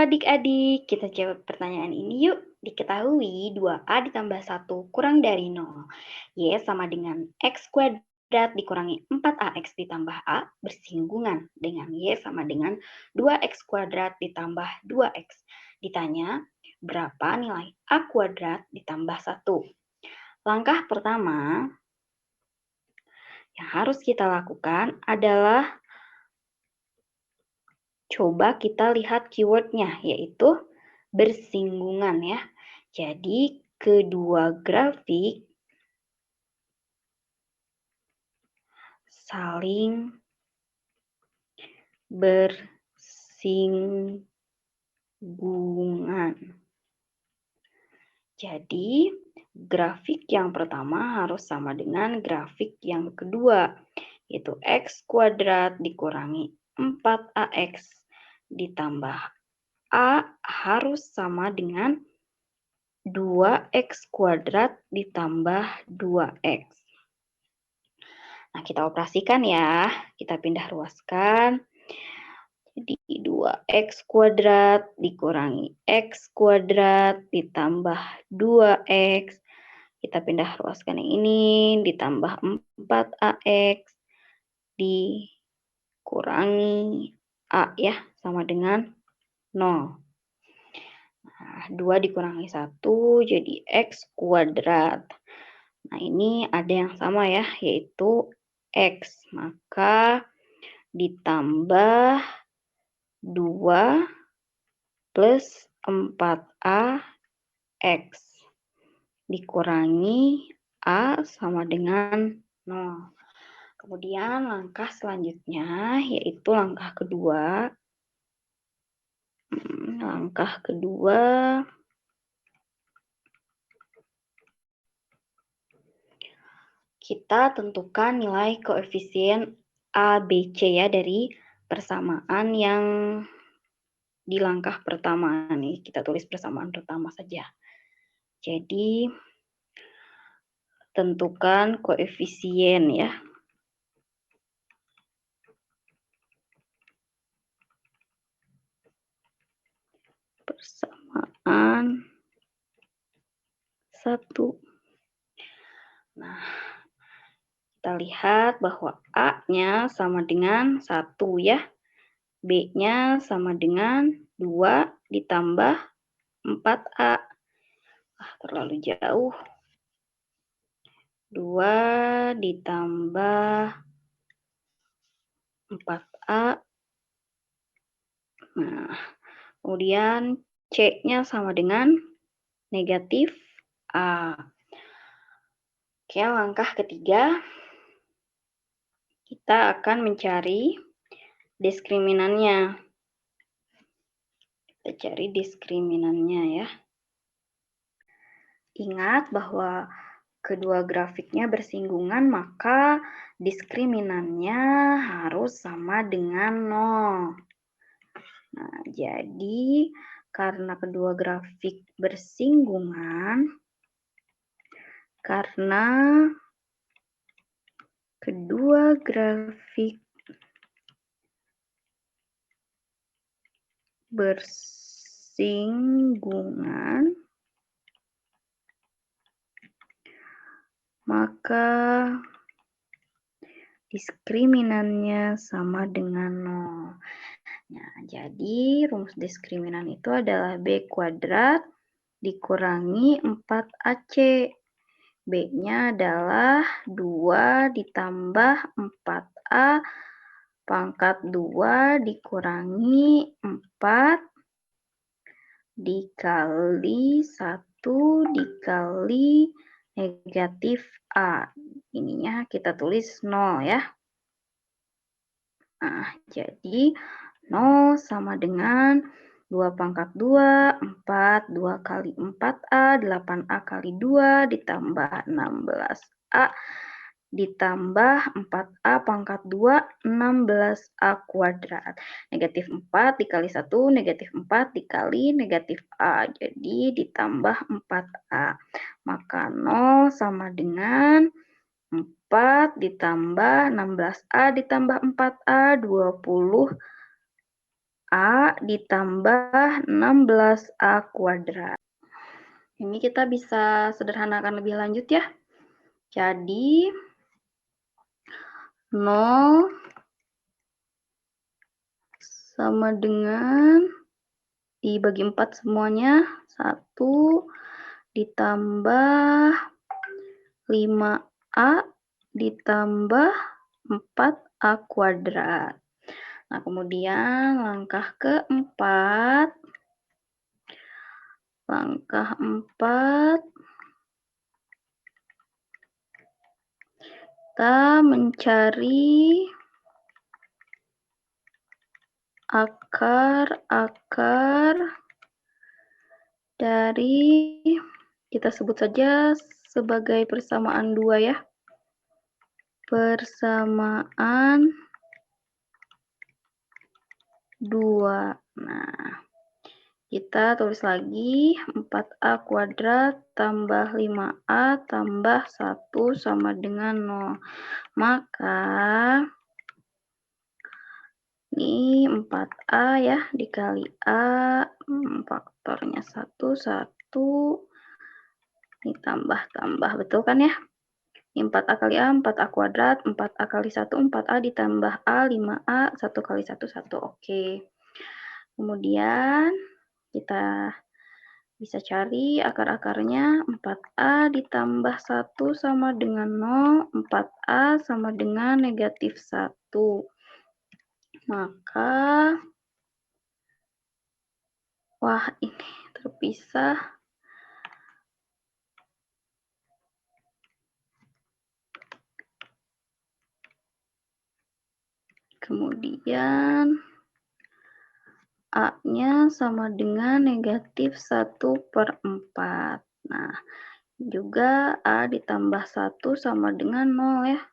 adik-adik, kita jawab pertanyaan ini yuk. Diketahui 2A ditambah 1 kurang dari 0. Y sama dengan X kuadrat dikurangi 4AX ditambah A bersinggungan dengan Y sama dengan 2X kuadrat ditambah 2X. Ditanya, berapa nilai A kuadrat ditambah 1? Langkah pertama yang harus kita lakukan adalah coba kita lihat keywordnya, yaitu bersinggungan ya. Jadi kedua grafik saling bersinggungan. Jadi grafik yang pertama harus sama dengan grafik yang kedua, yaitu X kuadrat dikurangi 4AX ditambah A harus sama dengan 2X kuadrat ditambah 2X. Nah, kita operasikan ya. Kita pindah ruaskan. Jadi 2X kuadrat dikurangi X kuadrat ditambah 2X. Kita pindah ruaskan yang ini, ditambah 4AX dikurangi A ya, sama dengan 0. Nah, 2 dikurangi 1 jadi X kuadrat. Nah, ini ada yang sama ya, yaitu X. Maka ditambah 2 plus 4AX dikurangi A sama dengan 0. Kemudian langkah selanjutnya yaitu langkah kedua. Kita tentukan nilai koefisien A, B, C ya dari persamaan yang di langkah pertama nih. Kita tulis persamaan pertama saja. Jadi tentukan koefisien ya. Persamaan 1. Nah, kita lihat bahwa A-nya sama dengan 1 ya. B-nya sama dengan 2 ditambah 4A. Terlalu jauh. 2 ditambah 4A. Nah, kemudian C-nya sama dengan negatif A. Oke, langkah ketiga. Kita akan mencari diskriminannya. Kita cari diskriminannya ya. Ingat bahwa kedua grafiknya bersinggungan, maka diskriminannya harus sama dengan 0. Nah, jadi karena kedua grafik bersinggungan, maka diskriminannya sama dengan 0. Nah, jadi rumus diskriminan itu adalah B kuadrat dikurangi 4AC. B-nya adalah 2 ditambah 4A pangkat 2 dikurangi 4 dikali 1 dikali negatif A. Ininya kita tulis 0 ya. Nah, jadi 0 sama dengan 2 pangkat 2, 4, 2 kali 4A, 8A kali 2, ditambah 16A, ditambah 4A pangkat 2, 16A kuadrat. Negatif 4 dikali 1, negatif 4 dikali negatif A. Jadi ditambah 4A. Maka 0 sama dengan 4 ditambah 16A ditambah 4A, 20A A ditambah 16A kuadrat. Ini kita bisa sederhanakan lebih lanjut ya. Jadi 0 sama dengan dibagi 4 semuanya, 1 ditambah 5A ditambah 4A kuadrat. Nah, kemudian langkah keempat, kita mencari akar dari, kita sebut saja sebagai persamaan 2 ya. Persamaan 2. Nah, kita tulis lagi 4A kuadrat tambah 5A tambah 1 sama dengan 0. Maka ini 4A ya dikali A, faktornya 1, 1, ini tambah, betul kan ya? 4A kali A, 4A kuadrat, 4A kali 1, 4A ditambah A, 5A, 1 kali 1, 1. Oke. Kemudian kita bisa cari akar-akarnya. 4A ditambah 1 sama dengan 0, 4A sama dengan negatif 1. Maka, wah ini terpisah. Kemudian A-nya sama dengan negatif 1/4. Nah, juga A ditambah 1 sama dengan 0 ya.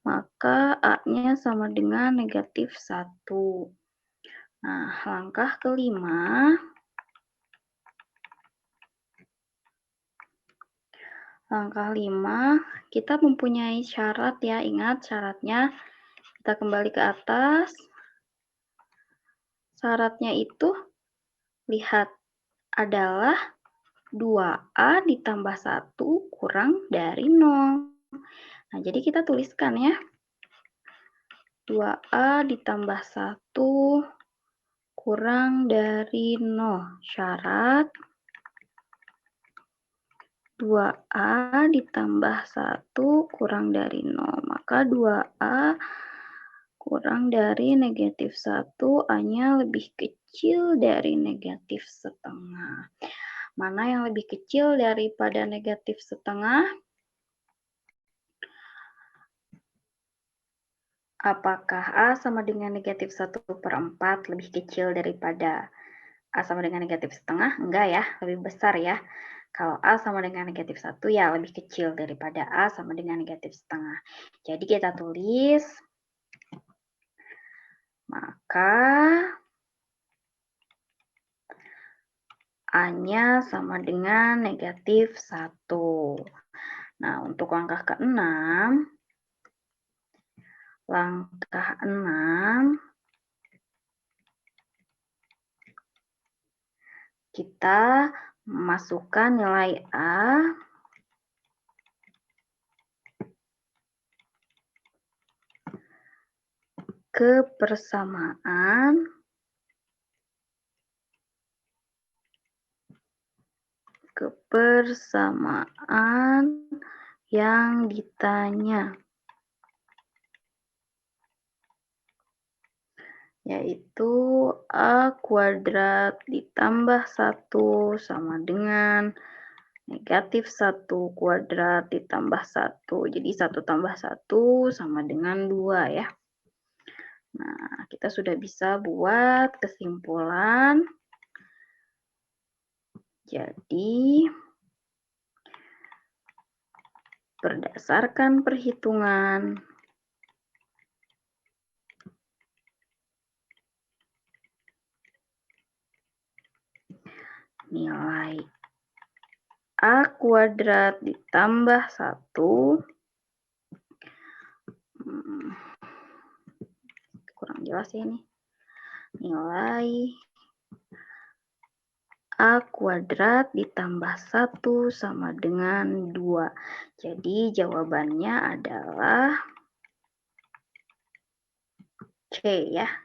Maka A-nya sama dengan negatif 1. Nah, langkah kelima. Langkah 5, kita mempunyai syarat ya. Ingat syaratnya. Kita kembali ke atas. Syaratnya itu, lihat, adalah 2A ditambah 1 kurang dari 0. Nah, jadi kita tuliskan ya. 2A ditambah 1 kurang dari 0. Syarat 2A ditambah 1 kurang dari 0. Maka 2A kurang dari negatif 1, A-nya lebih kecil dari negatif setengah. Mana yang lebih kecil daripada negatif setengah? Apakah A sama dengan negatif 1/4 lebih kecil daripada A sama dengan negatif setengah? Enggak ya, lebih besar ya. Kalau A sama dengan negatif 1 ya lebih kecil daripada A sama dengan negatif setengah. Jadi kita tulis, maka A-nya sama dengan negatif 1. Nah, untuk langkah ke-6, kita masukkan nilai A ke persamaan yang ditanya, yaitu A kuadrat ditambah 1 sama dengan negatif 1 kuadrat ditambah 1. Jadi 1 tambah 1 sama dengan 2 ya. Nah, kita sudah bisa buat kesimpulan. Jadi, berdasarkan perhitungan nilai A kuadrat ditambah 1, kurang jelas ya ini. nilai A kuadrat ditambah 1 sama dengan 2. Jadi jawabannya adalah C ya.